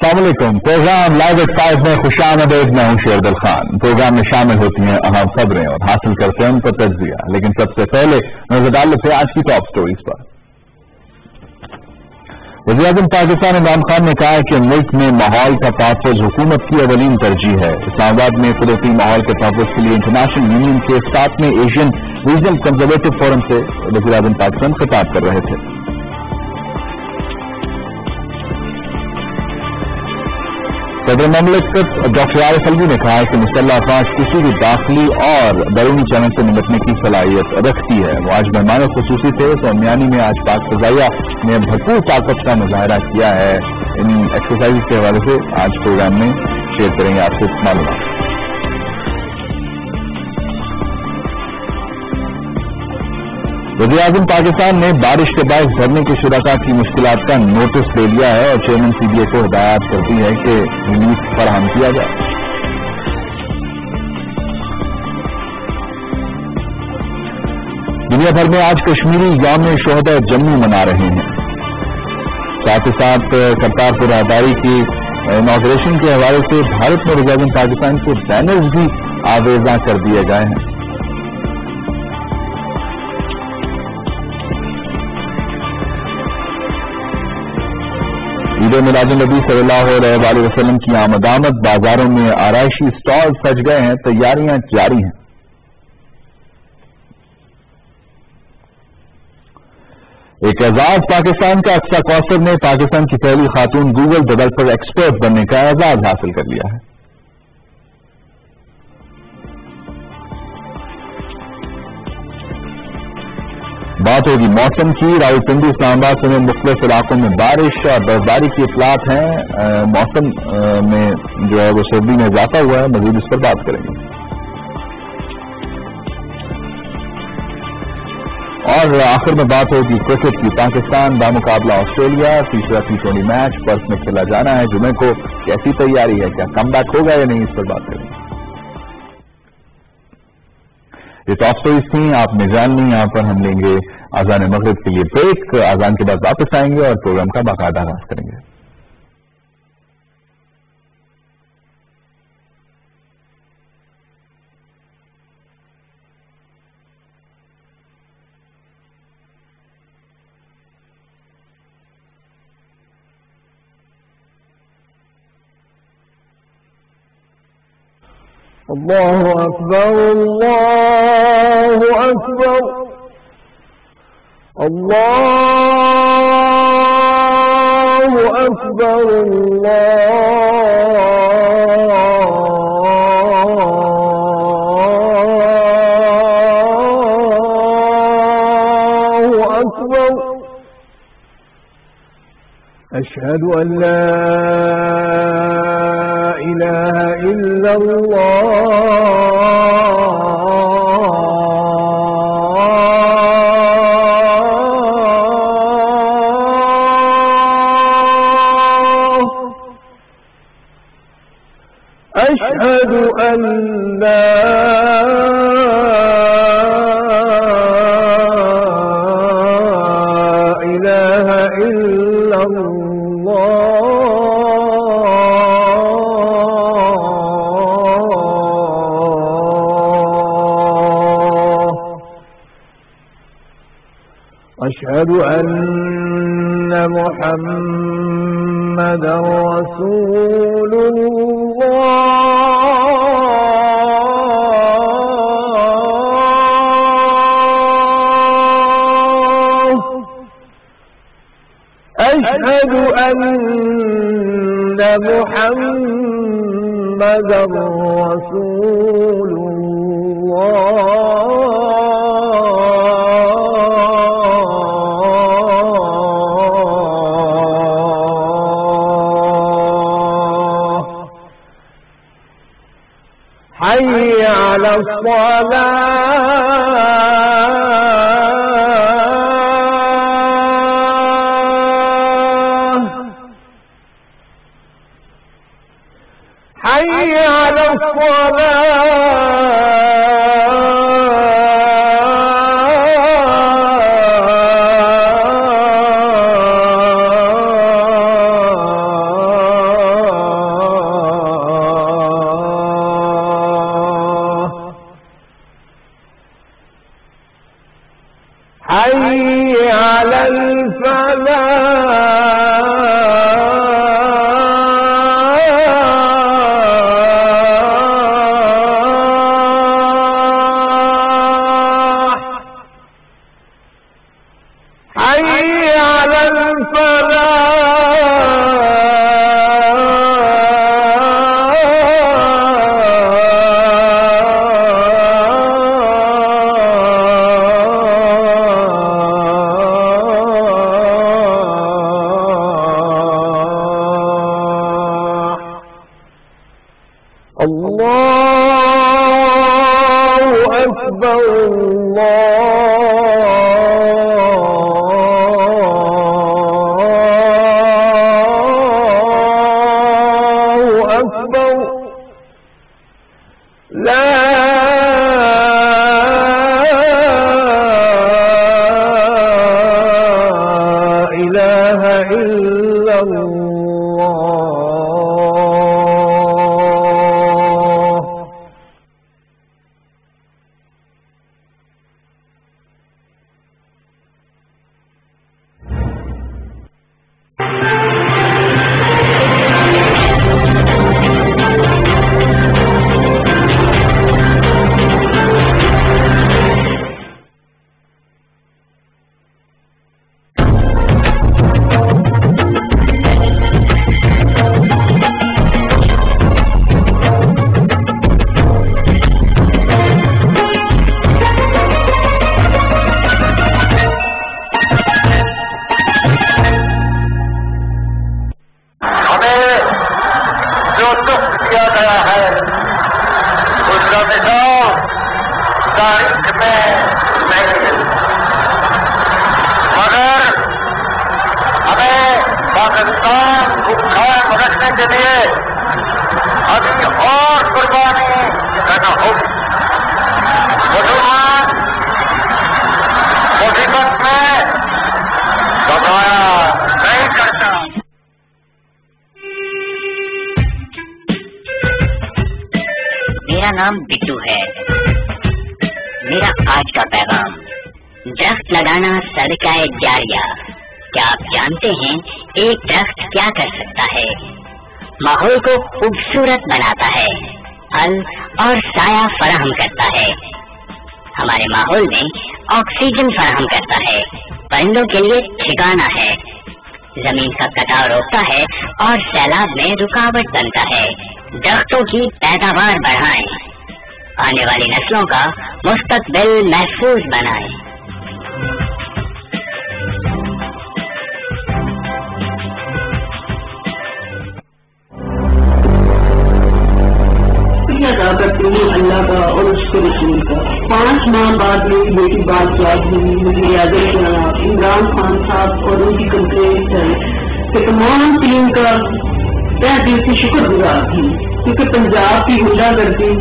السلام علیکم. Programme live at 5 میں خوش آمدید. میں ہوں شیردل خان. پروگرام میں شامل ہوتی ہیں اہم خبریں اور حاصل کرتے ہیں ان کا تجزیہ. لیکن سب سے پہلے نظر ڈال لیتے ہیں آج کی ٹاپ سٹوریز پر. وزیر اعظم پاکستان عمران خان نے کہا ہے کہ ملک میں ماحول کا تحفظ حکومت کی اولین ترجیح ہے. اسلام آباد میں قدرتی ماحول کے تحفظ کے لیے انٹرنیشنل یونین کے 7ویں ایشین ریجنل کنزرویٹو فورم سے وزیر اعظم پاکستان خطاب کر رہے تھے. صدر مملکت ڈاکٹر عارف الوی نے کہا ہے کہ مسلح افواج کسی بھی داخلی اور بیرونی چیلنج سے نمٹنے کی صلاحیت رکھتی ہے. وہ آج مہمان خصوصی تھے تو میانی میں آج پاک فضائیہ نے بھرپور طاقت کا مظاہرہ کیا ہے. ان ایکسرسائز کے حوالے سے آج پروگرام میں شیئر کریں گے آپ سے معلومات. وزیر اعظم پاکستان نے بارش کے باعث دھرنے کے شرکاء کی مشکلات کا نوٹس لے لیا ہے اور چیئرمین سی بی اے کو ہدایات کر دی ہے کہ ریلیف فراہم کیا جائے. دنیا بھر میں آج کشمیری یوم شہداء جموں منا رہے ہیں. ساتھ ہی ساتھ کرتارپور راہداری کی اناگوریشن کے حوالے سے بھارت میں وزیر اعظم پاکستان کے بینرز بھی آویزاں کر دیے گئے ہیں. عید میلاد النبی صلی اللہ علیہ وآلہ وسلم کی آمد بازاروں میں آرائشی سٹال سج گئے ہیں. تیاریاں جاری ہیں. ایک اعزاز پاکستان کا اقصی کوثر نے پاکستان کی پہلی خاتون گوگل ڈیولپر ایکسپرٹ بننے کا اعزاز حاصل کر لیا ہے. بات ہوگی موسم کی. راولپنڈی اسلام آباد سمیت مختلف علاقوں میں بارش اور برفباری کی اطلاعات ہیں. موسم میں جو ہے وہ سردی میں اضافہ ہوا ہے. مزید اس پر بات کریں گے. اور آخر میں بات ہوگی کرکٹ کی. پاکستان بامقابلہ آسٹریلیا تیسرا T20 میچ پرس میں کھیلا جانا ہے جمعے کو. کیسی تیاری ہے, کیا کم بیک ہوگا یا نہیں, اس پر بات کریں گے. یہ ٹاپ سٹوریز تھیں. آپ نے جان لی. یہاں پر ہم لیں گے اذان مغرب کے لیے بریک. اذان کے بعد واپس آئیں گے اور پروگرام کا باقاعدہ آغاز کریں گے. اللہ اکبر اللہ اکبر اللہ اکبر اللہ اکبر. اشہد ان لا الہ الا أشهد أن لا إله إلا الله أشهد أن محمدا رسول أشهد أن محمدا رسول الله. حي على الصلاة حي على الصلاة اللہ اکبر اللہ اکبر لا الہ الا اللہ. میرا نام بٹو ہے. میرا آج کا پیغام: درخت لگانا صدقہ جاریہ. کیا آپ جانتے ہیں ایک درخت کیا کر سکتا ہے؟ ماحول کو خوبصورت بناتا ہے، پھل اور سایہ فراہم کرتا ہے، ہمارے ماحول میں آکسیجن فراہم کرتا ہے، پرندوں کے لیے ٹھکانہ ہے، زمین کا کٹاؤ روکتا ہے اور سیلاب میں رکاوٹ بنتا ہے. درختوں کی پیداوار بڑھائیں، آنے والی نسلوں کا مستقبل محفوظ بنائیں. ادا کرتی ہوں اللہ کا اور اس کے رسول کا. 5 ماہ بعد میری بیٹی بات یاد ہوئی. مجھے اعظم جناب عمران خان صاحب اور ان کی کمپلینٹ ہے کہ تمام ٹیم کا تہ دل سے شکر گزار تھی، کیونکہ پنجاب کی گنڈا گردی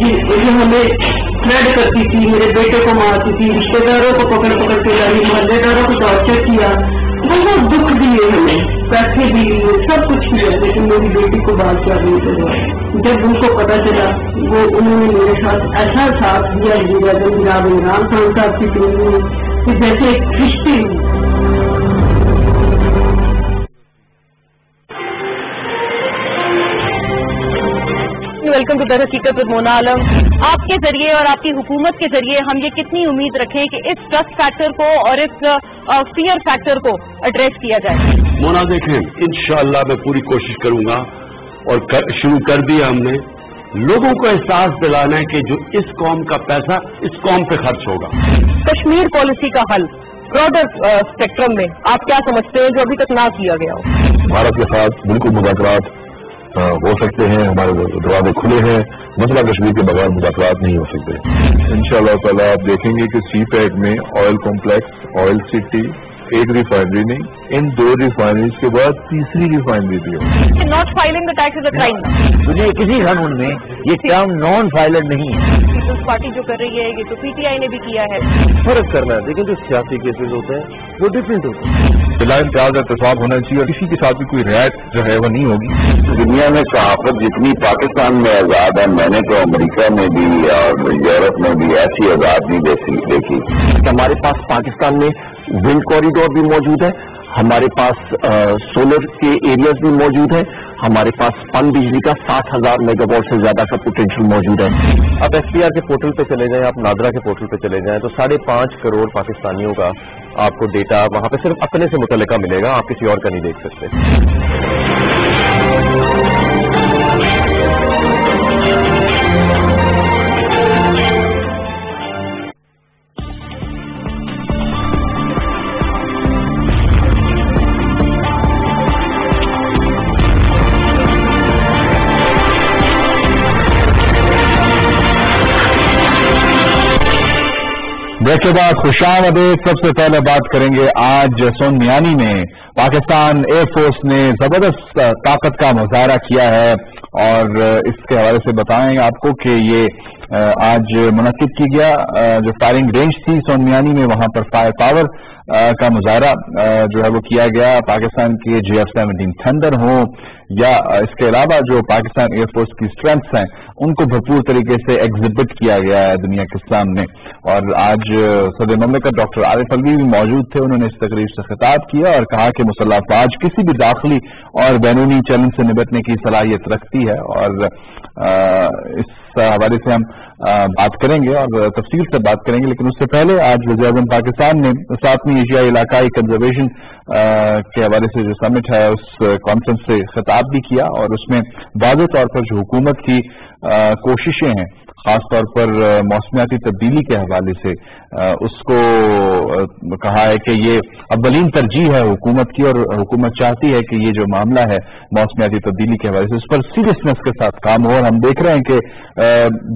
یہ ہمیں تھریڈ کرتی تھی، میرے بیٹے کو مارتی تھی، رشتے داروں کو پکڑ پکڑ کے لائی، محلے داروں کو ٹارچر کیا، بہت دکھ دیے ہمیں، پیسے بھی لیے، سب کچھ کیا، لیکن میری بیٹی کو بات کیا نہیں کروائی. جب ان کو پتا چلا انہوں نے میرے ساتھ ایسا ساتھ دیا جناب عمران خان صاحب کی ٹیم نے کہ جیسے ایک کشتی. ویلکم ٹو دی حقیقت ود مونا عالم. آپ کے ذریعے اور آپ کی حکومت کے ذریعے ہم یہ کتنی امید رکھیں کہ اس ٹرسٹ فیکٹر کو اور اس فیئر فیکٹر کو ایڈریس کیا جائے؟ مونا دیکھیں، انشاءاللہ میں پوری کوشش کروں گا، اور شروع کر دیا ہم نے. لوگوں کو احساس دلانا ہے کہ جو اس قوم کا پیسہ اس قوم پہ خرچ ہوگا. کشمیر پالیسی کا حل براڈر اسپیکٹرم میں آپ کیا سمجھتے ہیں جو ابھی تک نہ کیا گیا ہو؟ بھارت کے ساتھ بالکل مذاکرات ہو سکتے ہیں، ہمارے دروازے کھلے ہیں. مسئلہ کشمیر کے بغیر مذاکرات نہیں ہو سکتے. انشاءاللہ تعالیٰ آپ دیکھیں گے کہ سی پیک میں آئل کمپلیکس، آئل سٹی، ایک ریفائنری نہیں، ان 2 ریفائنریز کے بعد تیسری ریفائنری بھی ہو. Not filing the tax is a crime. مجھے کسی قانون میں یہ ٹرم نان فائلر نہیں ہے. پیپلز پارٹی جو کر رہی ہے یہ تو پی ٹی آئی نے بھی کیا ہے. فرق کرنا ہے، لیکن جو سیاسی کیسز ہوتے ہیں وہ ڈفرینٹ ہوتے ہیں. بلا امتیاز احتساب ہونا چاہیے اور کسی کے ساتھ بھی کوئی رعایت جو ہے وہ نہیں ہوگی. دنیا میں صحافت جتنی پاکستان میں آزاد ہے، میں نے تو امریکہ میں بھی اور یورپ میں بھی ایسی آزادی دیکھی. ہمارے پاس پاکستان میں ونڈ کوریڈور بھی موجود ہے، ہمارے پاس سولر کے ایریاز بھی موجود ہیں، ہمارے پاس پن بجلی کا 7000 میگا واٹ سے زیادہ کا پوٹینشیل موجود ہے. آپ ایس پی آر کے پورٹل پہ چلے جائیں، آپ نادرا کے پورٹل پہ چلے جائیں تو 5.5 کروڑ پاکستانیوں کا آپ کو ڈیٹا وہاں پہ صرف اپنے سے متعلقہ ملے گا، آپ کسی اور کا نہیں دیکھ سکتے. ब्रेक के बाद खुशामदीद। सबसे पहले बात करेंगे आज सोनमियानी में पाकिस्तान एयरफोर्स ने जबरदस्त ताकत का मुजाहरा किया है और इसके हवाले से बताएं आपको कि ये आज मुनक्किद की गया जो फायरिंग रेंज थी सोनमियानी में, वहां पर फायर पावर का मुजाहरा जो है वो किया गया। पाकिस्तान के JF-17 थंडर हों या इसके अलावा जो पाकिस्तान एयरफोर्स की स्ट्रेंथ्स हैं उनको भरपूर तरीके से एग्जिबिट किया गया है दुनिया के सामने। और आज सदर ममलिकत डॉक्टर आरिफ अलवी भी मौजूद थे। उन्होंने इस तकरीब से खिताब किया और कहा कि मुसल्लह अफवाज किसी भी दाखिली और बैरूनी चैलेंज से निपटने की सलाहियत रखती है और इस हवाले से हम बात करेंगे और तफसील से बात करेंगे। लेकिन उससे पहले आज वज़ीर-ए-आज़म पाकिस्तान ने 7वीं एशियाई इलाकाई कंजर्वेशन के हवाले से जो समिट है उस कॉन्फ्रेंस से खिताब भी किया और उसमें वाज़ेह तौर पर जो हुकूमत की कोशिशें हैं खासतौर पर मौसमियाती तब्दीली के हवाले से उसको कहा है कि ये अव्वलीन तरजीह है हुकूमत की और हुकूमत चाहती है कि ये जो मामला है मौसमियाती तब्दीली के हवाले से उस पर सीरियसनेस के साथ काम हो। और हम देख रहे हैं कि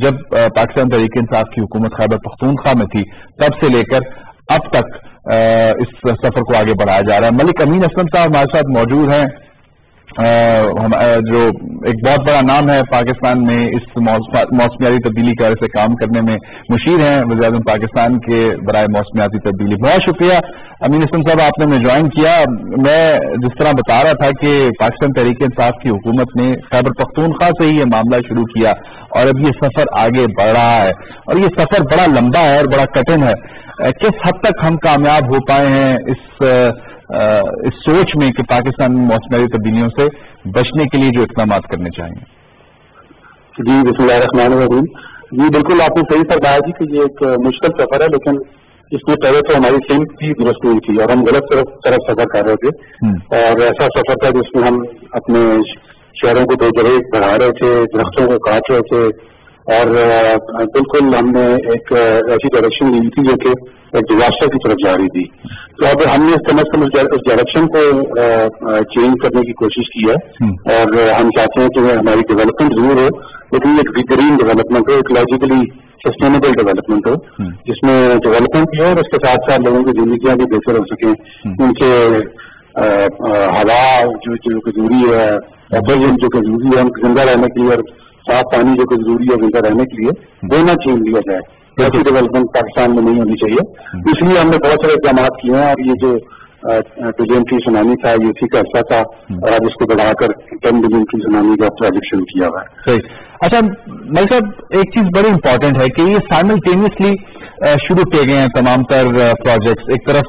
जब पाकिस्तान तहरीक-ए-इंसाफ की हुकूमत खैबर पख्तूनख्वा में थी तब से लेकर अब तक इस सफर को आगे बढ़ाया जा रहा है। मलिक अमीन असलम साहब हमारे साथ मौजूद हैं, जो एक बहुत बड़ा नाम है पाकिस्तान में इस मौसमियाती तब्दीली के से काम करने में मुशीर हैं वज़ीर-ए-आज़म पाकिस्तान के बराए मौसमियाती तब्दीली। बहुत शुक्रिया अमीन असलम साहब, आपने हमें ज्वाइन किया। मैं जिस तरह बता रहा था कि पाकिस्तान तहरीक-ए-इंसाफ की हुकूमत ने खैबर पख्तूनख्वा से ही ये मामला शुरू किया और अब ये सफर आगे बढ़ रहा है और ये सफर बड़ा लंबा है और बड़ा कठिन है। किस हद तक हम कामयाब हो पाए हैं इस सोच में कि पाकिस्तान में मौसमियाती तब्दीलियों से बचने के लिए जो इक़दाम करने चाहिए? जी बिस्मिल्लाहिर्रहमानिर्रहीम। जी बिल्कुल आपने सही फरमाया जी कि ये एक मुश्किल सफर है, लेकिन इसमें पहले तो हमारी सिमत भी दुरुस्त हुई थी और हम गलत तरफ सफर कर रहे थे और ऐसा सफर था जिसमें हम अपने शहरों को दो जगह बढ़ा रहे थे, दरख्तों को काट रहे थे और बिल्कुल हमने एक ऐसी डायरेक्शन ली थी जो कि एक डिजास्टर की तरफ जा रही थी। तो अब हमने कम अज कम उस डायरेक्शन को चेंज करने की कोशिश की है और हम चाहते हैं कि हमारी डेवलपमेंट जरूर हो लेकिन एक ग्रीन डेवलपमेंट हो, एक लॉजिकली सस्टेनेबल डेवलपमेंट हो जिसमें डेवलपमेंट भी हो और उसके साथ साथ लोगों की जिंदगियां भी बेहतर हो सके, उनके हवा जो जरूरी है, ऑक्सीजन जो जरूरी है उनको जिंदा रहने के लिए और साफ पानी जो जरूरी है जिंदा रहने के लिए दोनों छीन लिया जाए। ऐसी डेवलपमेंट पाकिस्तान में नहीं होनी चाहिए, इसलिए हमने बहुत सारे इक़दाम किए हैं और ये जो बिलियन की सुनामी था ये उसी का हिस्सा था और अब इसको बढ़ाकर 10 बिलियन की सुनामी का प्रोजेक्ट शुरू किया हुआ है। सही। अच्छा भाई साहब, एक चीज बड़ी इंपॉर्टेंट है कि ये साइमल्टेनियसली शुरू किए गए हैं तमाम तर प्रोजेक्ट्स। एक तरफ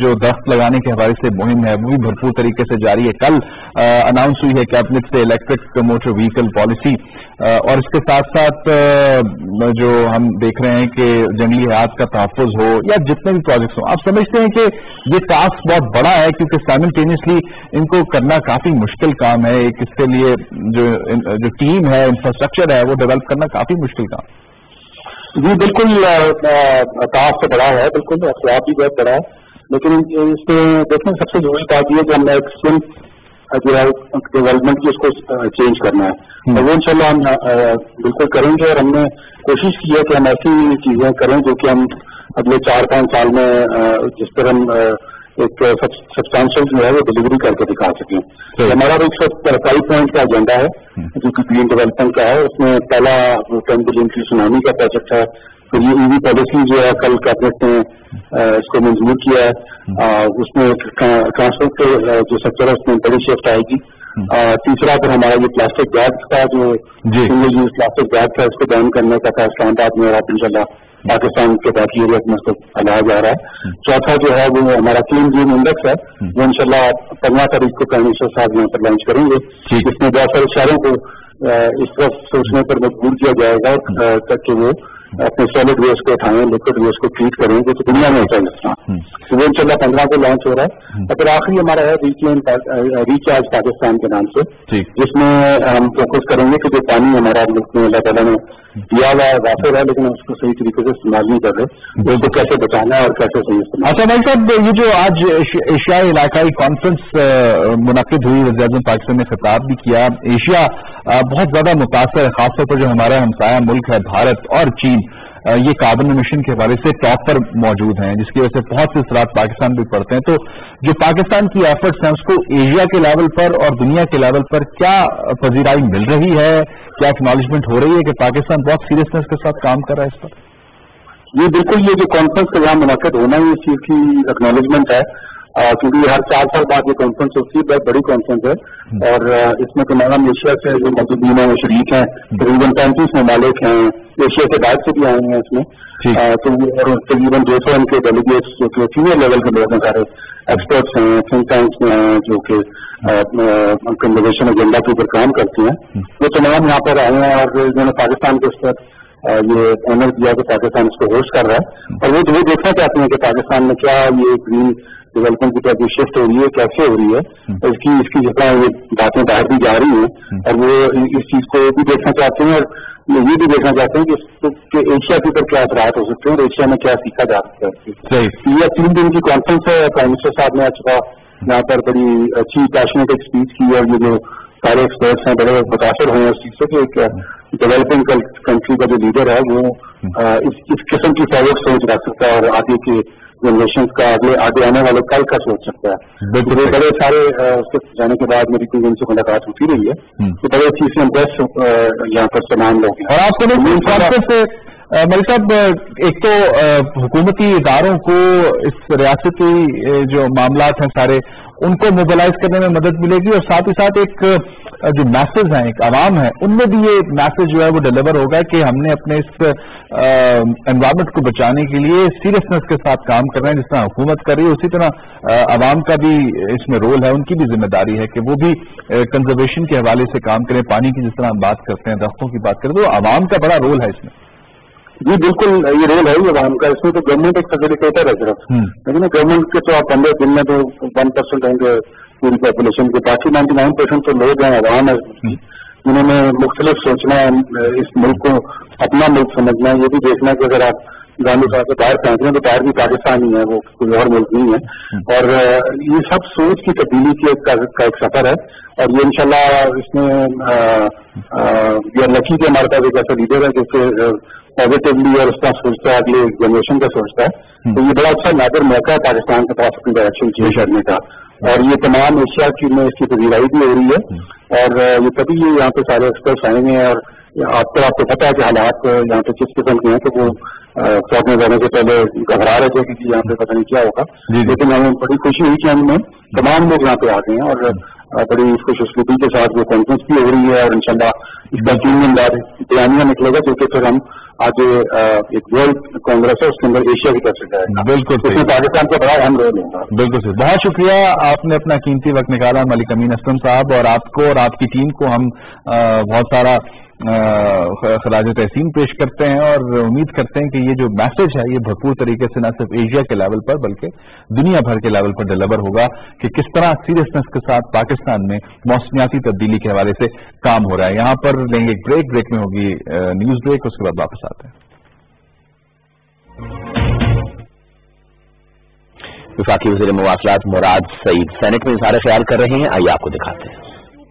जो दरख्त लगाने के हवाले से मुहिम है वो भी भरपूर तरीके से जारी है। कल अनाउंस हुई है कैबिनेट से इलेक्ट्रिक मोटर व्हीकल पॉलिसी और इसके साथ साथ जो हम देख रहे हैं कि जंगली हयात का तहफ़्फ़ुज़ हो या जितने भी प्रोजेक्ट्स हो, आप समझते हैं कि ये टास्क बहुत बड़ा है क्योंकि साइमल्टेनियसली इनको करना काफी मुश्किल काम है। एक इसके लिए जो टीम है, इंफ्रास्ट्रक्चर है वो डेवलप करना काफी मुश्किल काम। जी बिल्कुल, टास्क बड़ा है, बिल्कुल अखलाक भी बहुत बड़ा है, लेकिन इसमें देखने सबसे जरूरी बात यह कि हमने एक जो है डेवलपमेंट की उसको चेंज करना है और वो इंशाल्लाह हम बिल्कुल करेंगे और हमने कोशिश की है कि हम ऐसी चीजें करें जो कि हम अगले 4-5 साल में जिस पर हम एक सब्सटेंशियल जो है वो डिलीवरी करके दिखा सकें। तो हमारा एक 5 पॉइंट का एजेंडा है जो कि ग्रीन डेवलपमेंट का है। उसमें पहला 10 बिलियन की सुनामी का प्रोजेक्ट है, फिर ये ईवी पॉलिसी जो है कल कैबिनेट ने इसको मंजूर किया है, उसमें ट्रांसपोर्ट के जो सेक्टर है उसमें बड़ी शिफ्ट आएगी। तीसरा फिर हमारा ये प्लास्टिक बैग का जो सिंगल यूज प्लास्टिक बैग था उसको बैन करने का था इस्लामाबाद में और इंशाल्लाह पाकिस्तान के बाकी एरिया में उसको फैलाया जा रहा है। चौथा जो है वो हमारा क्लीन ग्रीन इंडेक्स है, वो इंशाल्लाह 15 तारीख को प्राइम मिनिस्टर साहब यहाँ पर लॉन्च करेंगे, जिसमें बहुत सारे शहरों को इस तरफ सोचने पर मजबूर किया जाएगा ताकि वो अपने सॉलिड वेस्ट को उठाएं, लिक्विड वेस्ट को ट्रीट करें, जो तो दुनिया में होता है इस तरह। तो वो इंशाल्लाह 15 को लॉन्च हो रहा है। और फिर आखिरी हमारा है रिचार्ज पाकिस्तान के नाम से, जिसमें हम फोकस करेंगे कि जो पानी हमारा मुल्क में अल्लाह ताला ने दिया हुआ है वाफिर है, लेकिन उसको सही तरीके से इस्तेमाल नहीं कर रहे, उसको कैसे बचाना है और कैसे सही इस्तेमाल। अच्छा भाई साहब, ये जो आज एशियाई इलाकाई कॉन्फ्रेंस मुनक्किद हुई, वज़ीर-ए-आज़म पाकिस्तान ने खिताब भी किया। एशिया बहुत ज्यादा मुतासर है, खासतौर पर जो हमारा हमसाया मुल्क है भारत और चीन, ये कार्बन एमिशन के हवाले से टॉप पर मौजूद हैं, जिसकी वजह से बहुत से असरात पाकिस्तान भी पड़ते हैं। तो जो पाकिस्तान की एफर्ट्स हैं उसको एशिया के लेवल पर और दुनिया के लेवल पर क्या पजीराई मिल रही है, क्या एक्नॉलेजमेंट हो रही है कि पाकिस्तान बहुत सीरियसनेस के साथ काम कर रहा है इस पर? ये बिल्कुल, ये जो कॉन्फ्रेंस का यहाँ मुनाकिद होना है इस चीज की एक्नॉलेजमेंट है, क्योंकि हर 4 साल बाद ये कॉन्फ्रेंस होती है, बहुत बड़ी कॉन्फ्रेंस है और इसमें तमाम एशिया से जो मौजूदीन है वो शरीक हैं, तकरीबन 35 ममालिक हैं, एशिया से बाहर से भी आए हैं इसमें। तो और तकरीबन 200 उनके डेलीगेट्स जो कि सीनियर लेवल के लोग हैं, सारे एक्सपर्ट्स हैं, थिंक टैंक्स में हैं जो कि कंजर्वेशन एजेंडा के ऊपर काम करते हैं, वो तमाम यहाँ पर आए हैं और इन्होंने पाकिस्तान के उस पर ये ऑनर दिया कि पाकिस्तान इसको होस्ट कर रहा है और वो देखना चाहते हैं कि पाकिस्तान में क्या ये ग्रीन डेवलपमेंट की तरफ शिफ्ट हो रही है, कैसे हो रही है, इसकी जितना ये बातें बाहर भी जा रही हैं और वो इस चीज को भी देखना चाहते हैं और ये भी देखना चाहते हैं कि एशिया के ऊपर क्या असरात हो सकते हैं और एशिया में क्या सीखा जा सकता है। ये 3 दिन की कॉन्फ्रेंस है, प्राइम मिनिस्टर साहब ने आज यहाँ पर बड़ी अच्छी पैशनेट एक स्पीच की और ये जो सारे एक्सपर्ट्स हैं बड़े मुतासर हुए हैं उस चीज से कि एक डेवलपिंग कंट्री का जो लीडर है वो इस किस्म की फॉरवर्ड सोच रख सकता है और आगे के जनरेशन का आगे आने वाले कल का सोच सकता है। तो बड़े सारे उसके जाने के बाद मेरी 3 दिन से मुलाकात होती रही है, तो बड़े चीज से इम्प्रेस यहाँ पर तमाम लोग हैं। और आपको मलिक साहब, एक तो हुकूमती इदारों को इस रियासती जो मामलात हैं सारे उनको मोबिलाइज करने में मदद मिलेगी और साथ ही साथ एक जो मैसेज है, एक आवाम है, उनमें भी ये मैसेज जो है वो डिलीवर होगा कि हमने अपने इस एनवायरमेंट को बचाने के लिए सीरियसनेस के साथ काम करना है, जिस तरह हुकूमत कर रही है उसी तरह आवाम का भी इसमें रोल है, उनकी भी जिम्मेदारी है कि वो भी कंजर्वेशन के हवाले से काम करें। पानी की जिस तरह हम बात करते हैं, दरख्तों की बात करें, तो आवाम का बड़ा रोल है इसमें। जी बिल्कुल, ये रोल है ये आवाम का, इसमें तो गवर्नमेंट एक फैसिलिटेटर है सिर्फ, लेकिन गवर्नमेंट के तो आप 15 दिन में तो 1% होंगे पूरी पॉपुलेशन के, बाकी 99% तो लोग हैं, आवाम है जिन्होंने मुख्तलिफ सोचना है, इस मुल्क को अपना मुल्क समझना है, ये भी देखना है कि अगर आप गांधी साहब से बाहर पहुंच रहे हैं तो बाहर भी पाकिस्तान ही है, वो कोई और मुल्क नहीं है। और ये सब सोच की तब्दीली की का एक सफर है और ये इंशाल्लाह इसमें लकी के हमारे पास एक ऐसा लीडर है जो कि पॉजिटिवली और उसका सोचता है, अगले जनरेशन का सोचता है, तो ये बड़ा अच्छा नादर मौका है पाकिस्तान के पास अपनी डायरेक्शन चेंज करने का और ये तमाम एशिया की में इसकी पजीराई भी हो रही है और ये तभी ये यहाँ पे सारे एक्सपर्ट्स आएंगे और आपको पता है कि हालात यहाँ पे किस किस्म के हैं कि वो पहुंचने जाने से पहले घबरा रहे थे कि यहाँ पे पता नहीं क्या होगा, लेकिन हमें बड़ी खुशी हुई कि हमें तमाम लोग यहाँ पे आ गए हैं और बड़ी खुशखुशबी के साथ वो कॉन्फ्रेंस भी हो रही है और इंशाल्लाह इसका 3 दिन बाद बयानिया निकलेगा जो कि फिर हम आगे एक वर्ल्ड कांग्रेस है उसके अंदर एशिया की तरफ से जाएगा। बिल्कुल, इसमें पाकिस्तान का बड़ा अहम रोल होगा। बिल्कुल सही, बहुत शुक्रिया, आपने अपना कीमती वक्त निकाला मलिक अमीन असलम साहब, और आपको और आपकी टीम को हम बहुत सारा खराज तहसीन पेश करते हैं और उम्मीद करते हैं कि ये जो मैसेज है ये भरपूर तरीके से न सिर्फ एशिया के लेवल पर बल्कि दुनिया भर के लेवल पर डिलीवर होगा कि किस तरह सीरियसनेस के साथ पाकिस्तान में मौसमियाती तब्दीली के हवाले से काम हो रहा है। यहाँ पर लेंगे ब्रेक में होगी न्यूज ब्रेक, उसके बाद वापस आते हैं। वफाकी वज़ीर मवासलात मुराद सईद सेनेट में इज़हार ख्याल कर रहे हैं, आइए आपको दिखाते हैं।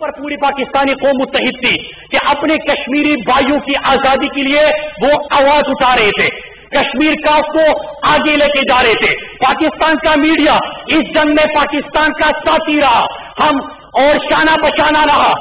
पर पूरी पाकिस्तानी कौम मुत्तहिद थी कि अपने कश्मीरी भाइयों की आजादी के लिए वो आवाज उठा रहे थे, कश्मीर का उसको आगे लेके जा रहे थे। पाकिस्तान का मीडिया इस जंग में पाकिस्तान का साथी रहा, हम और शाना बशाना रहा,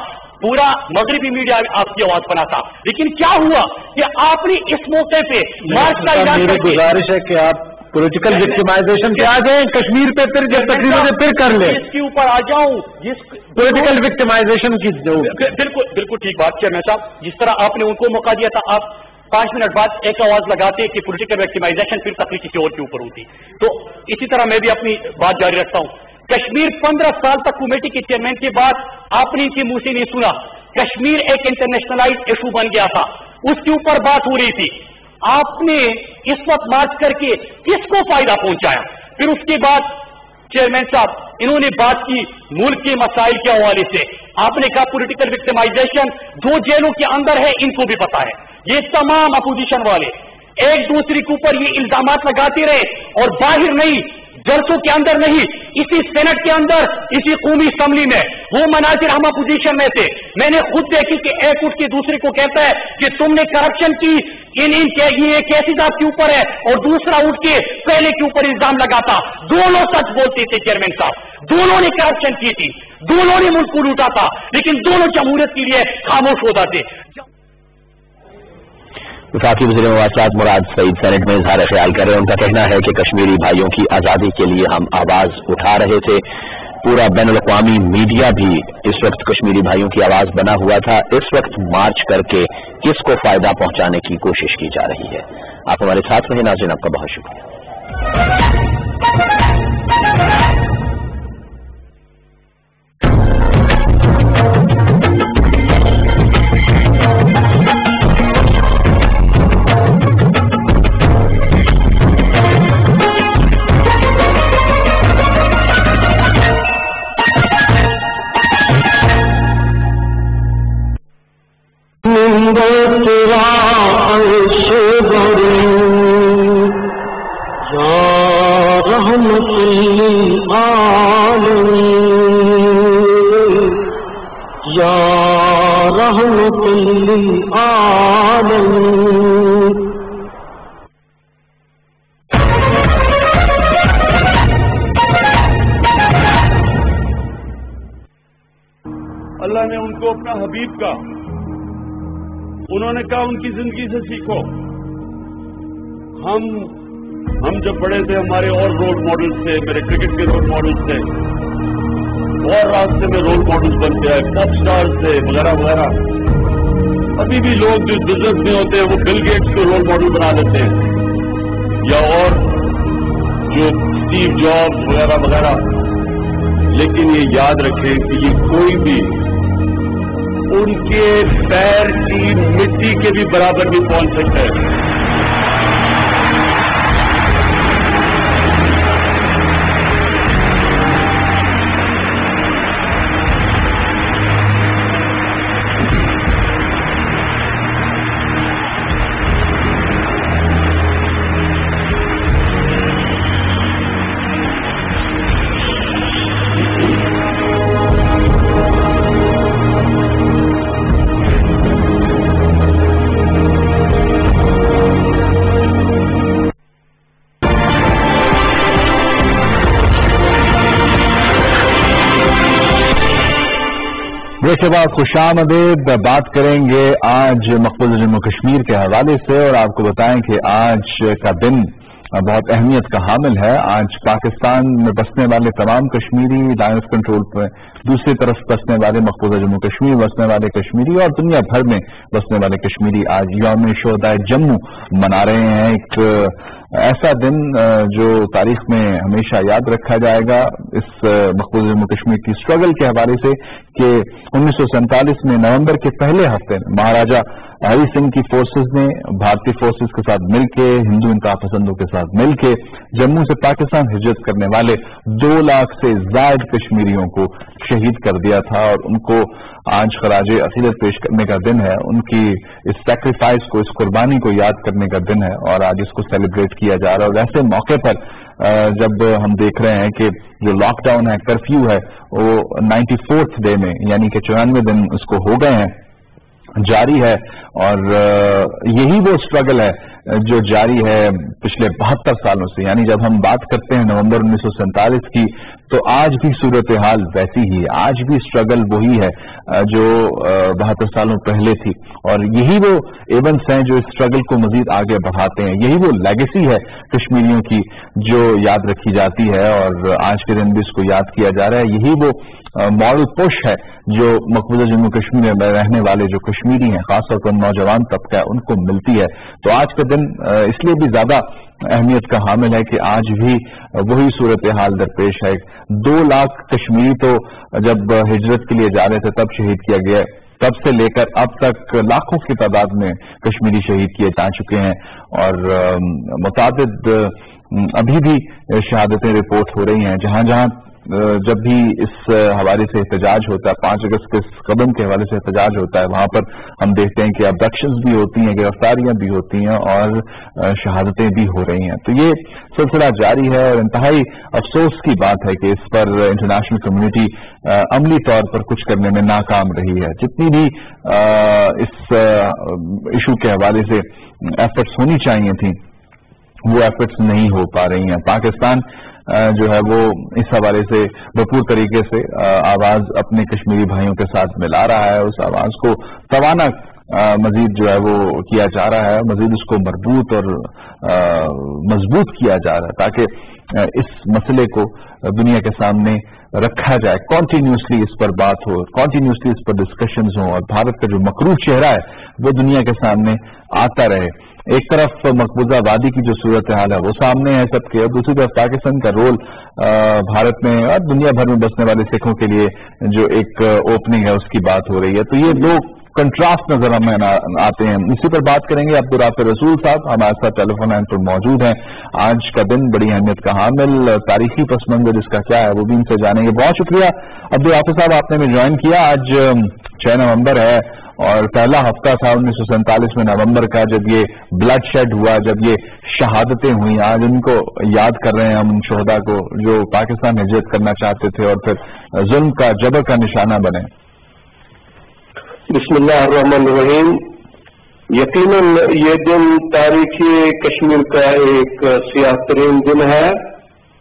पूरा मगरबी मीडिया आपकी आवाज बना था। लेकिन क्या हुआ कि आपने इस मौके पे मार्च का ऐलान करके, गुजारिश है कि आप पॉलिटिकल विक्टिमाइजेशन पे आ जाए कश्मीर पे, फिर जब तकरीबन से फिर कर ले, इसके ऊपर आ जाऊं जिस पॉलिटिकल विक्टिमाइजेशन की बिल्कुल ठीक बात चेयरमैन साहब, जिस तरह आपने उनको मौका दिया था, आप 5 मिनट बाद एक आवाज लगाते कि पॉलिटिकल विक्टिमाइजेशन, फिर तकलीफ किसी और के ऊपर होती। तो इसी तरह मैं भी अपनी बात जारी रखता हूं। कश्मीर 15 साल तक कमेटी के चेयरमैन के बाद आपने इनके मुंह से नहीं सुना, कश्मीर एक इंटरनेशनलाइज इशू बन गया था, उसके ऊपर बात हो रही थी। आपने इस वक्त मार्च करके किसको फायदा पहुंचाया? फिर उसके बाद चेयरमैन साहब इन्होंने बात की मुल्क के मसाइल के हवाले से, आपने कहा पॉलिटिकल विक्टिमाइजेशन जो जेलों के अंदर है इनको भी पता है। ये तमाम अपोजिशन वाले एक दूसरे के ऊपर ये इल्जामात लगाते रहे और बाहर नहीं, जलसों के अंदर नहीं, इसी सेनेट के अंदर, इसी कौमी असम्बली में वो मनाजिर हम अपोजिशन में थे। मैंने खुद देखी कि एक उठ के दूसरे को कहता है कि तुमने करप्शन की, ये केसेस आपके ऊपर है, और दूसरा उठ के पहले के ऊपर इल्जाम लगाता। दोनों सच बोलते थे चेयरमैन साहब, दोनों ने करप्शन की थी, दोनों ने मुल्क को लूटा था, लेकिन दोनों जमहूरियत के लिए खामोश होता थे। वफाकी वज़ीर मवासलात मुराद सईद सेनेट में इजहार ख्याल कर रहे हैं। उनका कहना है कि कश्मीरी भाइयों की आज़ादी के लिए हम आवाज उठा रहे थे, पूरा बैनुल-अक़वामी मीडिया भी इस वक्त कश्मीरी भाइयों की आवाज बना हुआ था। इस वक्त मार्च करके किसको फायदा पहुंचाने की कोशिश की जा रही है। आप हमारे साथ रहे नाज़रीन, आपका बहुत शुक्रिया। अल्लाह ने उनको अपना हबीब का, उन्होंने कहा उनकी जिंदगी से सीखो। हम जब बड़े थे हमारे और रोल मॉडल्स थे, मेरे क्रिकेट के रोल मॉडल्स थे, और रास्ते में रोल मॉडल्स बन गए, पॉप स्टार्स थे वगैरह वगैरह। अभी भी लोग जो बिजनेस में होते हैं वो बिल गेट्स को रोल मॉडल बना लेते हैं, या और जो स्टीव जॉब्स वगैरह वगैरह। लेकिन ये याद रखें कि ये कोई भी उनके पैर की मिट्टी के भी बराबर नहीं पहुंच सकता है। ब्रेक के बाद खुशामदीद। बात करेंगे आज मकबूल जम्मू कश्मीर के हवाले से, और आपको बताएं कि आज का दिन बहुत अहमियत का हामिल है। आज पाकिस्तान में बसने वाले तमाम कश्मीरी, लाइन ऑफ कंट्रोल पर दूसरी तरफ बसने वाले, मकबूजा जम्मू कश्मीर बसने वाले कश्मीरी और दुनिया भर में बसने वाले कश्मीरी आज यौम शोहदाए जम्मू मना रहे हैं। एक ऐसा दिन जो तारीख में हमेशा याद रखा जाएगा इस मकबूजा जम्मू कश्मीर की स्ट्रगल के हवाले से कि 1947 में नवंबर के पहले हफ्ते में महाराजा हरि सिंह की फोर्सेस ने भारतीय फोर्सेस के साथ मिलकर, हिंदू इनकलाब पसंदों के साथ मिलकर जम्मू से पाकिस्तान हिजरत करने वाले 2 लाख से ज्यादा कश्मीरियों को शहीद कर दिया था, और उनको आज खराज अकीदत पेश करने का दिन है। उनकी इस सैक्रिफाइस को, इस कुर्बानी को याद करने का दिन है, और आज इसको सेलिब्रेट किया जा रहा है। और ऐसे मौके पर जब हम देख रहे हैं कि जो लॉकडाउन है, कर्फ्यू है, वो 94th डे में, यानी कि 94 दिन उसको हो गए हैं, जारी है। और यही वो स्ट्रगल है जो जारी है पिछले 72 सालों से। यानी जब हम बात करते हैं नवंबर 1947 की, तो आज भी सूरत हाल वैसी ही है, आज भी स्ट्रगल वही है जो 72 सालों पहले थी। और यही वो इवेंट्स हैं जो इस स्ट्रगल को मजीद आगे बढ़ाते हैं। यही वो लेगेसी है कश्मीरियों की जो याद रखी जाती है, और आज के दिन भी इसको याद किया जा रहा है। यही वो मॉडल पुश है जो मकबूजा जम्मू कश्मीर में रहने वाले जो कश्मीरी हैं, खासतौर पर नौजवान तबका है, उनको मिलती है। तो आज का दिन इसलिए भी ज्यादा अहमियत का हामिल है कि आज भी वही सूरत हाल दरपेश है। 2 लाख कश्मीरी तो जब हिजरत के लिए जा रहे थे तब शहीद किया गया, तब से लेकर अब तक लाखों की तादाद में कश्मीरी शहीद किए जा चुके हैं, और मुताबिद अभी भी शहादतें रिपोर्ट हो रही हैं। जहां जहां जब भी इस हवाले से एहतजाज होता है, 5 अगस्त के इस कदम के हवाले से एहतजाज होता है, वहां पर हम देखते हैं कि अबडक्शंस भी होती हैं, गिरफ्तारियां भी होती हैं और शहादतें भी हो रही हैं। तो ये सिलसिला जारी है और इंतहाई अफसोस की बात है कि इस पर इंटरनेशनल कम्युनिटी अमली तौर पर कुछ करने में नाकाम रही है। जितनी भी इस इशू के हवाले से एफर्ट्स होनी चाहिए थी वो एफर्ट्स नहीं हो पा रही हैं। पाकिस्तान जो है वो इस हवाले से भरपूर तरीके से आवाज अपने कश्मीरी भाइयों के साथ मिला रहा है। उस आवाज को तवाना मजीद जो है वो किया जा रहा है, मजीद उसको मजबूत और मजबूत किया जा रहा है ताकि इस मसले को दुनिया के सामने रखा जाए, कॉन्टिन्यूसली इस पर बात हो, कॉन्टिन्यूसली इस पर डिस्कशंस हो और भारत का जो मकरूह चेहरा है वो दुनिया के सामने आता रहे। एक तरफ मकबूजा वादी की जो सूरत हाल है वो सामने है सबके, और दूसरी तरफ पाकिस्तान का रोल भारत में और दुनिया भर में बसने वाले सिखों के लिए जो एक ओपनिंग है उसकी बात हो रही है। तो ये दो कंट्रास्ट नजर हमें आते हैं। इसी पर बात करेंगे। अब्दुल राफिर रसूल साहब हमारे साथ टेलीफोन लाइन पर मौजूद हैं। आज का दिन बड़ी अहमियत का हामिल, तारीखी पस मंजर इसका क्या है वो भी इनसे जानेंगे। बहुत शुक्रिया अब्दुल राफिर साहब, आपने हमें ज्वाइन किया। आज 6 नवंबर है और पहला हफ्ता था 1947 में नवंबर का, जब ये ब्लड शेड हुआ, जब ये शहादतें हुई। आज उनको याद कर रहे हैं हम, उन शोहदा को जो पाकिस्तान हिजरत करना चाहते थे और फिर जुल्म का, जबर का निशाना बने। बिस्मिल्लाहिर्रहमानिर्रहीम। यकीनन ये दिन तारीखी कश्मीर का एक सियाह-तरीन दिन है।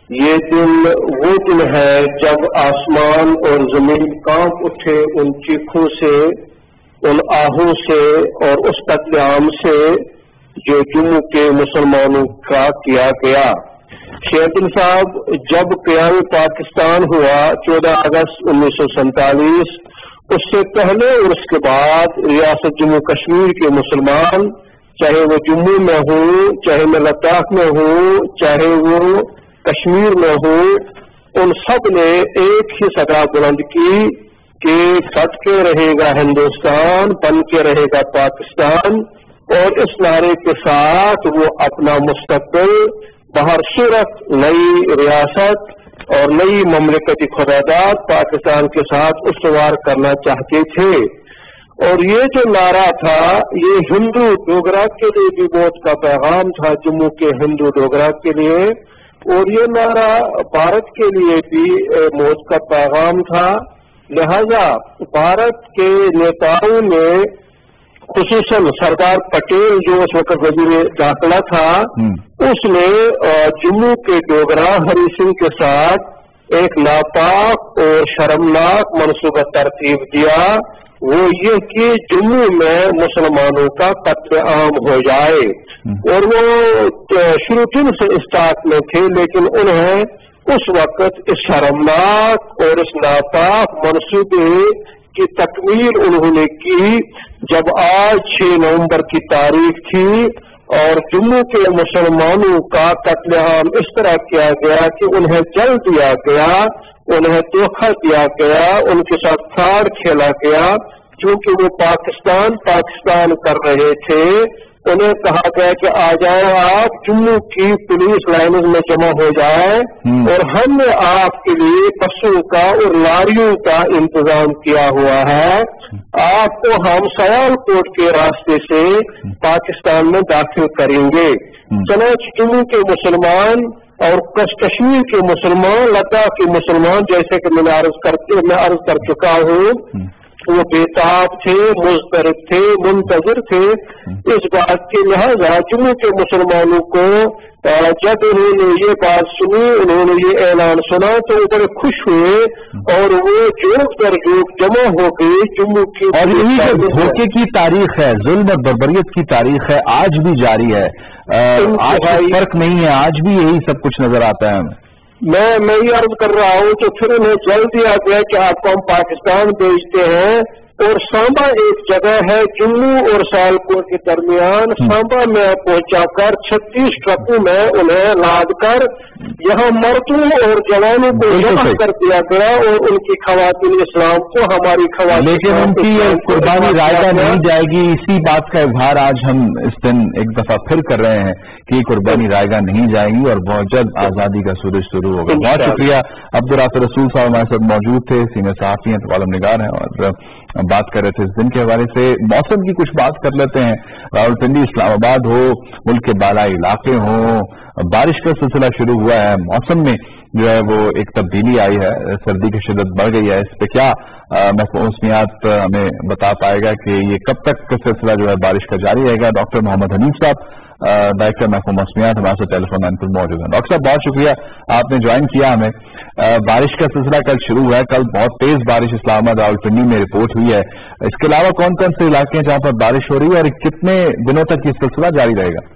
ये दिन वो दिन है जब आसमान और जमीन कांप उठे उन चीखों से, उन आहों से और उस कत्लेआम से जो जम्मू के मुसलमानों का किया गया। शेरदिन साहब, जब क़याम पाकिस्तान हुआ 14 अगस्त 1947, उससे पहले और उसके बाद रियासत जम्मू कश्मीर के मुसलमान, चाहे वो जम्मू में हो, चाहे वो लद्दाख में हो, चाहे वो कश्मीर में हो, उन सब ने एक ही सदा बुलंद की कि फट के रहेगा हिंदुस्तान, बन के रहेगा पाकिस्तान। और इस नारे के साथ वो अपना मुस्तकबिल बाहर सूरत नई रियासत और नई ममलिकती खुदादाद पाकिस्तान के साथ उसवार करना चाहते थे। और ये जो नारा था ये हिंदू डोगरा के लिए भी मौत का पैगाम था, जम्मू के हिंदू डोगरा के लिए, और ये नारा भारत के लिए भी मौत का पैगाम था। लिहाजा भारत के नेताओं ने, खुसूसन सरदार पटेल जो उस वक्त वजीर दाखिला था, उसने जम्मू के डोगरा हरि सिंह के साथ एक नापाक और शर्मनाक मनसूबा तरतीब दिया। वो ये कि जम्मू में मुसलमानों का कत्लेआम हो जाए। और वो शुरू दिन से इस ताक में थे, लेकिन उन्हें उस वक्त इस शर्मनाक और इस नापाक मनसूबे की तकमील उन्होंने की जब आज 6 नवंबर की तारीख थी और जम्मू के मुसलमानों का कत्लेआम इस तरह किया गया कि उन्हें जल दिया गया, उन्हें धोखा दिया गया, उनके साथ फ्रॉड खेला गया। क्योंकि वो पाकिस्तान कर रहे थे, उन्हें कहा गया कि आ जाओ आप जम्मू की पुलिस लाइनों में जमा हो जाए और हमने आपके लिए बसों का और लारियों का इंतजाम किया हुआ है, आपको हम सयालकोट के रास्ते से पाकिस्तान में दाखिल करेंगे। चनाच जम्मू के मुसलमान और कश्मीर के मुसलमान, लद्दाख के मुसलमान, जैसे कि मैं अर्ज कर चुका हूँ, वो बेताब थे, मुस्तरब थे, मुंतजर थे इस बात के। लिहाजा जम्मू के मुसलमानों को जब उन्होंने ये बात सुनी, उन्होंने ये ऐलान सुना, तो वो बड़े खुश हुए और वो जोक दर जोक जमा हो गए जम्मू की। और यही जो धोखे की तारीख है, जुल्म और बर्बरियत की तारीख है, आज भी जारी है। आज फर्क नहीं है, आज भी यही सब कुछ नजर आता है। मैं ये अर्ज कर रहा हूँ कि फिर उन्हें जल दिया गया कि आपको हम पाकिस्तान भेजते हैं, اور सांबा एक जगह है जम्मू और सियालकोट के दरमियान। सांबा में पहुंचाकर 36 ट्रकों में उन्हें लाद कर यहाँ मर्दों और जवानों को जमा कर दिया गया और उनकी खवातीन इस्लाम को हमारी खवातीन, लेकिन उनकी ये कुर्बानी रायगा नहीं जाएगी। इसी बात का इजहार आज हम इस दिन एक दफा फिर कर रहे हैं कि कुर्बानी रायगा नहीं जाएगी और बहुत जल्द आजादी का सूरज शुरू होगा। बहुत शुक्रिया। अब्दुल राफिक रसूल साहब हमारे साथ मौजूद थे, सीनियर सहाफी हैं, कॉलम निगार हैं और बात कर रहे थे इस दिन के हवाले से। मौसम की कुछ बात कर लेते हैं। रावलपिंडी, इस्लामाबाद हो, मुल्क के बालाई इलाके हों, बारिश का सिलसिला शुरू हुआ है। मौसम में जो है वो एक तब्दीली आई है, सर्दी की शिद्दत बढ़ गई है। इस पे क्या मौसमियात हमें बता पाएगा कि ये कब तक का सिलसिला जो है बारिश का जारी रहेगा? डॉक्टर मोहम्मद हनीफ साहब, डायरेक्टर महकमा मौसमियात, हमारे साथ टेलीफोन लाइन पर मौजूद है। डॉक्टर साहब बहुत शुक्रिया, आपने ज्वाइन किया हमें। बारिश का सिलसिला कल शुरू हुआ है, कल बहुत तेज बारिश इस्लामाबाद रावलपिंडी में रिपोर्ट हुई है। इसके अलावा कौन कौन से इलाके हैं जहां पर बारिश हो रही है और कितने दिनों तक ये सिलसिला जारी रहेगा?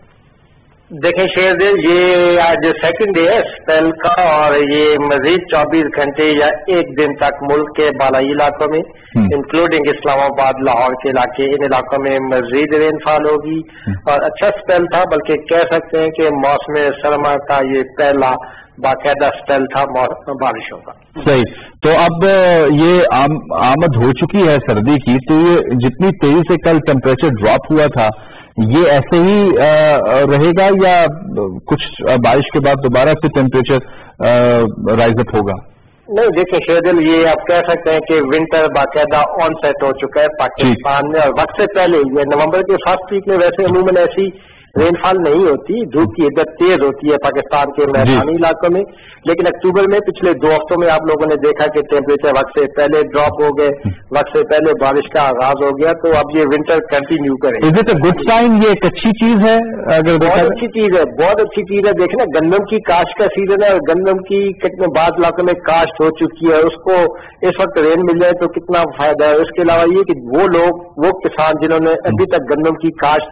देखें शेरदिल, ये आज सेकंड डे है स्पेल का और ये मजीद 24 घंटे या एक दिन तक मुल्क के बालाई इलाकों में इंक्लूडिंग इस्लामाबाद, लाहौर के इलाके, इन इलाकों में मजीद रेनफॉल होगी। और अच्छा स्पेल था, बल्कि कह सकते हैं कि मौसम सरमा का ये पहला बाकायदा स्पेल था बारिशों का। सही। तो अब ये आमद हो चुकी है सर्दी की, तो ये जितनी तेजी से कल टेम्परेचर ड्रॉप हुआ था ये ऐसे ही रहेगा या कुछ बारिश के बाद दोबारा से टेम्परेचर राइज अप होगा? नहीं, देखिए शेरदिल, ये आप कह सकते हैं कि विंटर बाकायदा ऑन सेट हो चुका है पाकिस्तान में। और वक्त से पहले ये नवंबर के फर्स्ट वीक में वैसे अमूमन ऐसी रेनफॉल नहीं होती, धूप की इद्दत तेज होती है पाकिस्तान के मैदानी इलाकों में, लेकिन अक्टूबर में पिछले 2 हफ्तों में आप लोगों ने देखा कि टेम्परेचर वक्त से पहले ड्रॉप हो गए, वक्त से पहले बारिश का आगाज हो गया। तो अब ये विंटर कंटिन्यू करेगा। Is it a good sign? ये एक अच्छी चीज है? अगर बहुत अच्छी चीज है, बहुत अच्छी चीज है। देखना, गंदम की काश्त का सीजन है और गंदम की कितने बाद इलाकों में काश्त हो चुकी है, उसको इस वक्त रेन मिल जाए तो कितना फायदा है। उसके अलावा ये कि वो लोग, वो किसान जिन्होंने अभी तक गंदम की काश्त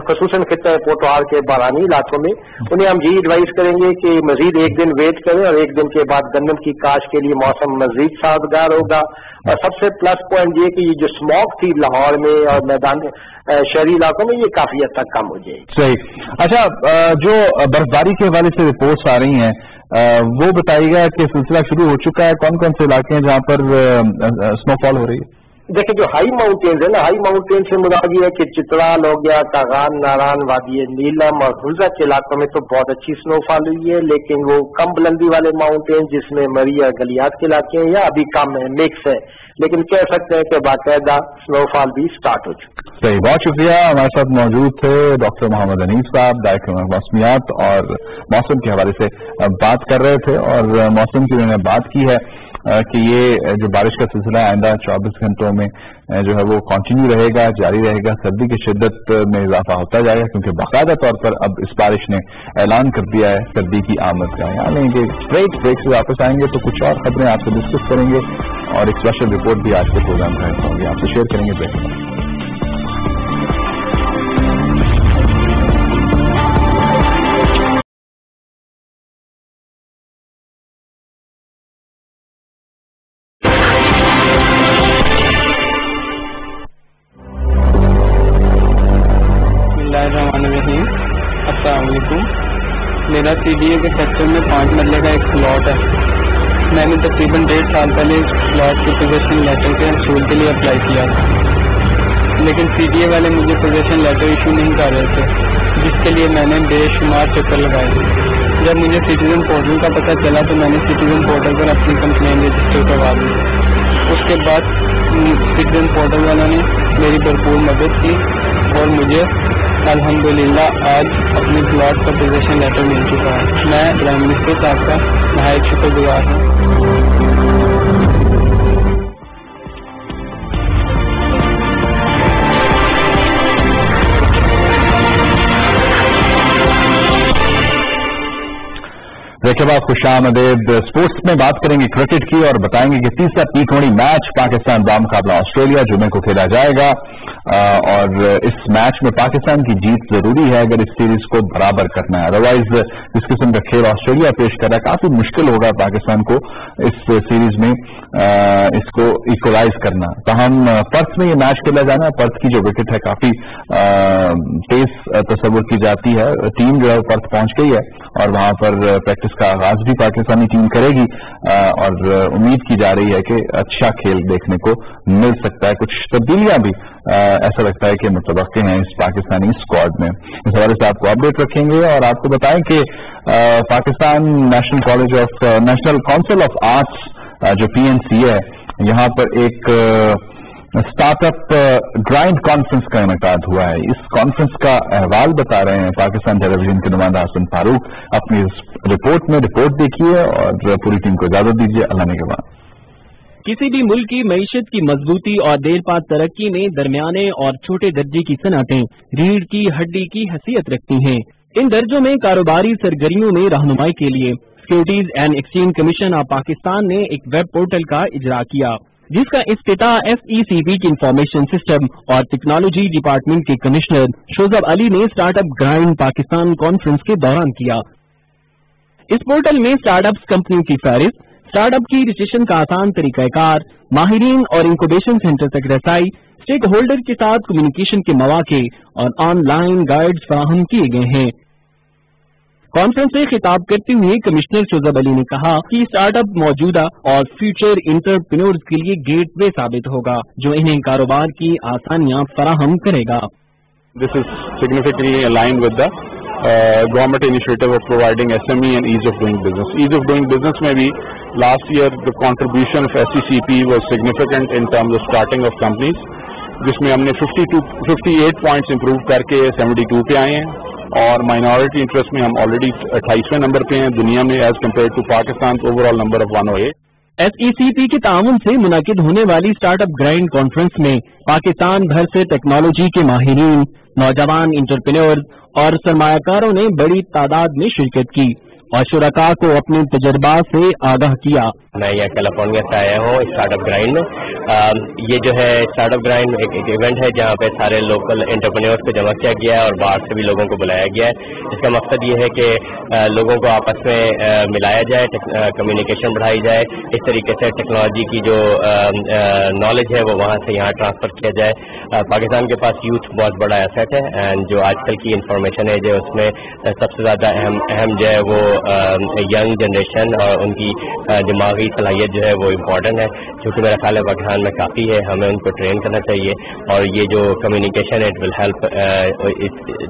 खसूसन खित्ता पोटवार के बारानी इलाकों में, उन्हें हम यही एडवाइस करेंगे कि मजीद एक दिन वेट करें और एक दिन के बाद गंदम की काश्त के लिए मौसम मजीद साजगार होगा। और सबसे प्लस पॉइंट ये कि ये जो स्मॉग थी लाहौर में और मैदान शहरी इलाकों में, ये काफी हद तक कम हो जाएगी। सही। अच्छा, जो बर्फबारी के हवाले से रिपोर्ट्स आ रही हैं वो बताइएगा कि सिलसिला शुरू हो चुका है? कौन कौन से इलाके हैं जहां पर स्नोफॉल हो रही है? देखिए, जो हाई माउंटेन्स है ना, हाई माउंटेन से मुराद ये है कि चित्राल हो गया, कागान, नारायण, वादी नीलम और हुल्जा के इलाकों में तो बहुत अच्छी स्नोफॉल हुई है, लेकिन वो कम बुलंदी वाले माउंटेन जिसमें मरी और गलियात के इलाके हैं या अभी कम है, मिक्स है, लेकिन कह सकते हैं कि बाकायदा स्नोफॉल भी स्टार्ट हो चुकी है। सही, बहुत शुक्रिया। हमारे साथ मौजूद थे डॉक्टर मोहम्मद हनीफ साहब, डायरेक्टर मौसमियात, और मौसम के हवाले से बात कर रहे थे और मौसम की उन्होंने बात की है कि ये जो बारिश का सिलसिला आइंदा 24 घंटों में जो है वो कंटिन्यू रहेगा, जारी रहेगा। सर्दी की शिद्दत में इजाफा होता जाएगा क्योंकि बाकायदा तौर पर अब इस बारिश ने ऐलान कर दिया है सर्दी की आमद का। यहाँ लेंगे ब्रेक से वापस आएंगे तो कुछ और खबरें आपसे डिस्कस करेंगे और एक स्पेशल रिपोर्ट भी आज के प्रोग्राम का हिस्सा होगी, आपसे शेयर करेंगे। ब्रेक। मेरा सीडीए के सेक्टर में 5 मरले का एक प्लॉट है। मैंने तकरीबन 1.5 साल पहले इस प्लॉट के पोजेशन लेटर के हसूल के लिए अप्लाई किया था, लेकिन सीडीए वाले मुझे पोजेशन लेटर इशू नहीं कर रहे थे, जिसके लिए मैंने बेशुमार चक्कर लगाए। जब मुझे सिटीजन पोर्टल का पता चला तो मैंने सिटीजन पोर्टल पर अपनी कंप्लेन रजिस्टर करवा दी। उसके बाद सिटीजन पोर्टल वालों ने मेरी भरपूर मदद की और मुझे अल्हम्दुलिल्लाह आज अपने प्लॉट का पोजेशन लेटर मिल चुका है। मैं प्राइम मिनिस्टर साहब का नहायत शुक्रगुजार हूँ। देखिए बात खुशामदीद। स्पोर्ट्स में बात करेंगे क्रिकेट की और बताएंगे कि तीसरा T20 मैच पाकिस्तान बामुकाबला ऑस्ट्रेलिया जुमे को खेला जाएगा। और इस मैच में पाकिस्तान की जीत जरूरी है अगर इस सीरीज को बराबर करना है। अदरवाइज जिस किस्म का खेल ऑस्ट्रेलिया पेश कर रहा है काफी मुश्किल होगा पाकिस्तान को इस सीरीज में इसको इक्वलाइज करना। तो हम पर्थ में ये मैच खेला जाना है। पर्थ की जो विकेट है काफी तेज तस्वुर की जाती है। टीम जो है पर्थ पहुंच गई है और वहां पर प्रैक्टिस का आगाज भी पाकिस्तानी टीम करेगी और उम्मीद की जा रही है कि अच्छा खेल देखने को मिल सकता है। कुछ तब्दीलियां भी ऐसा लगता है कि मुतवक्के हैं इस पाकिस्तानी स्क्वाड में। इस हवाले से आपको अपडेट रखेंगे और आपको बताएं कि Pakistan national council of arts जो PNC है, यहाँ पर एक स्टार्टअप ग्राइंड कॉन्फ्रेंस का इनेकाद हुआ है। इस कॉन्फ्रेंस का अहवाल बता रहे हैं पाकिस्तान टेलीविजन के नुमाइंदा हसन फारूक। अपनी रिपोर्ट में रिपोर्ट देखिए और पूरी टीम को इजाजत दीजिए। अल्लाह ने के बाद किसी भी मुल्क की मईशत की मजबूती और देर पा तरक्की में दरमियाने और छोटे दर्जे की सनअतें रीढ़ की हड्डी की हैसियत रखती हैं। इन दर्जों में कारोबारी सरगर्मियों में रहनुमाई के लिए securities and exchange commission of Pakistan ने एक वेब पोर्टल का इजरा किया, जिसका इफ्तिताह SECP की इंफॉर्मेशन सिस्टम और टेक्नोलॉजी डिपार्टमेंट के कमिश्नर शोजब अली ने स्टार्टअप ग्राइंड पाकिस्तान कॉन्फ्रेंस के दौरान किया। इस पोर्टल में स्टार्टअप्स कंपनियों की फहरिस्त, स्टार्टअप की रजिस्ट्रेशन का आसान तरीकाकार, माहिरीन और इंक्यूबेशन सेंटर तक रसाई, स्टेक होल्डर के साथ कम्युनिकेशन के मौके और ऑनलाइन गाइड्स फराहम किए गए हैं। कॉन्फ्रेंस से खिताब करते हुए कमिश्नर शोजब अली ने कहा कि स्टार्टअप मौजूदा और फ्यूचर इंटरप्रेन्योर्स के लिए गेटवे साबित होगा जो इन्हें कारोबार की आसानियां फराहम करेगा। This is significantly aligned with the government initiative of providing SME and ease of doing business. Ease of doing business में भी last year the contribution of SECP was significant in terms of starting of companies, जिसमें हमने 58 points improve करके 72 पे आए हैं और minority interest में हम ऑलरेडी 28वें नंबर पे हैं दुनिया में as compare to Pakistan overall number of 108। SECP के ताउन से मुनाकिद होने वाली स्टार्टअप ग्राइंड कॉन्फ्रेंस में पाकिस्तान भर से टेक्नोलॉजी के माहिरीन, नौजवान इंटरप्रेन्योर्स और सरमायाकारों ने बड़ी तादाद में शिरकत की और शुरका को अपने तजर्बा से आगाह किया। मैं यहाँ कैलिफोर्निया से आया हूँ स्टार्टअप ग्राइंड में। ये जो है स्टार्टअप ग्राइंड एक इवेंट है जहाँ पे सारे लोकल एंटरप्रेन्योर्स को जमा किया गया है और बाहर से भी लोगों को बुलाया गया है। इसका मकसद ये है कि लोगों को आपस में मिलाया जाए, कम्युनिकेशन बढ़ाई जाए, इस तरीके से टेक्नोलॉजी की जो नॉलेज है वो वहाँ से यहाँ ट्रांसफर किया जाए। पाकिस्तान के पास यूथ बहुत बड़ा एसेट है एंड जो आजकल की इंफॉर्मेशन है जो उसमें सबसे ज़्यादा अहम जो है वो यंग जनरेशन और उनकी दिमागी सलाहियत जो है वो इम्पोर्टेंट है, क्योंकि मेरा ख्याल है पाकिस्तान में काफ़ी है, हमें उनको ट्रेन करना चाहिए और ये जो communication it will help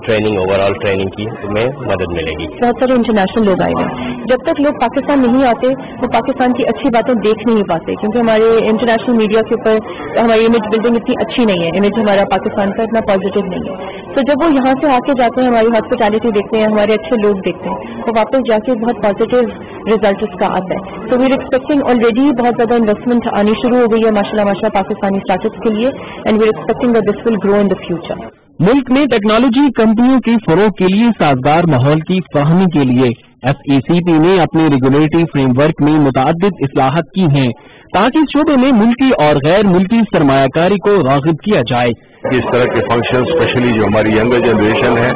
training overall training की में मदद मिलेगी। बहुत सारे इंटरनेशनल लोग आए हैं, जब तक लोग पाकिस्तान नहीं आते वो पाकिस्तान की अच्छी बातें देख नहीं पाते, क्योंकि हमारे इंटरनेशनल मीडिया के ऊपर हमारी इमेज बिल्डिंग इतनी अच्छी नहीं है, इमेज हमारा पाकिस्तान का इतना पॉजिटिव नहीं है। तो जब वो यहाँ से आके जाते हैं, हमारी हॉस्पिटैलिटी देखते हैं, हमारे अच्छे लोग देखते हैं, तो वापस जाके बहुत पॉजिटिव रिजल्ट उसका आता है। तो वी आर एक्सपेक्टिंग ऑलरेडी बहुत ज्यादा इन्वेस्टमेंट आनी शुरू हो गई है माशाल्लाह पाकिस्तानी स्टार्टअप्स के लिए and we are expecting that this will grow in the future. मुल्क में टेक्नोलॉजी कंपनियों के फरोग के लिए साजगार माहौल की फराहमी के लिए SECP ने अपने रेगुलेटरी फ्रेमवर्क में मुताद्दिद इस्लाहत की हैं ताकि इस शोबे में मुल्की और गैर मुल्की सरमायाकारी को राग़िब किया जाए। इस तरह के फंक्शन स्पेशली जो हमारी यंगर जनरेशन है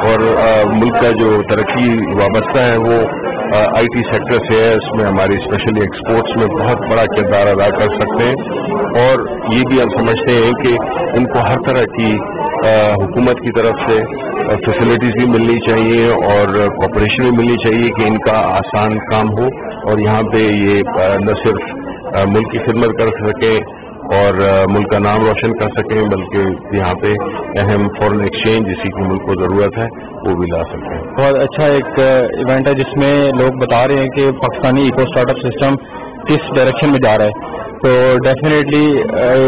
और मुल्क का जो तरक्की वाबस्ता है वो IT सेक्टर से है, इसमें हमारी स्पेशली एक्सपोर्ट्स में बहुत बड़ा किरदार अदा कर सकते हैं और ये भी हम समझते हैं कि इनको हर तरह की हुकूमत की तरफ से फैसिलिटीज भी मिलनी चाहिए और कॉपरेशन भी मिलनी चाहिए कि इनका आसान काम हो और यहाँ पे ये न सिर्फ मुल्क की खिदमत कर सके और मुल्क का नाम रोशन कर सकें, बल्कि यहाँ पे अहम फॉरेन एक्सचेंज जिसी की मुल्क को ज़रूरत है वो भी ला सकते हैं। बहुत अच्छा एक इवेंट है जिसमें लोग बता रहे हैं कि पाकिस्तानी इको स्टार्टअप सिस्टम किस डायरेक्शन में जा रहा है। तो डेफिनेटली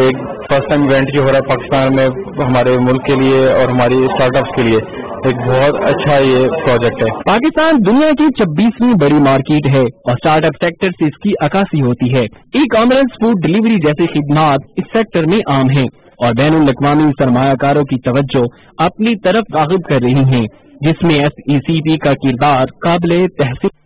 एक फर्स्ट टाइम इवेंट जो हो रहा है पाकिस्तान में हमारे मुल्क के लिए और हमारी स्टार्टअप्स के लिए एक बहुत अच्छा ये प्रोजेक्ट है। पाकिस्तान दुनिया की 26वीं बड़ी मार्केट है और स्टार्टअप सेक्टर से इसकी अक्कासी होती है। ई कॉमर्स, फूड डिलीवरी जैसे खिदमात इस सेक्टर में आम हैं और बैनुल अक़वामी सरमायाकारों की तवज्जो अपनी तरफ राग़िब कर रही हैं, जिसमें SECP का किरदार काबिल तहसीन।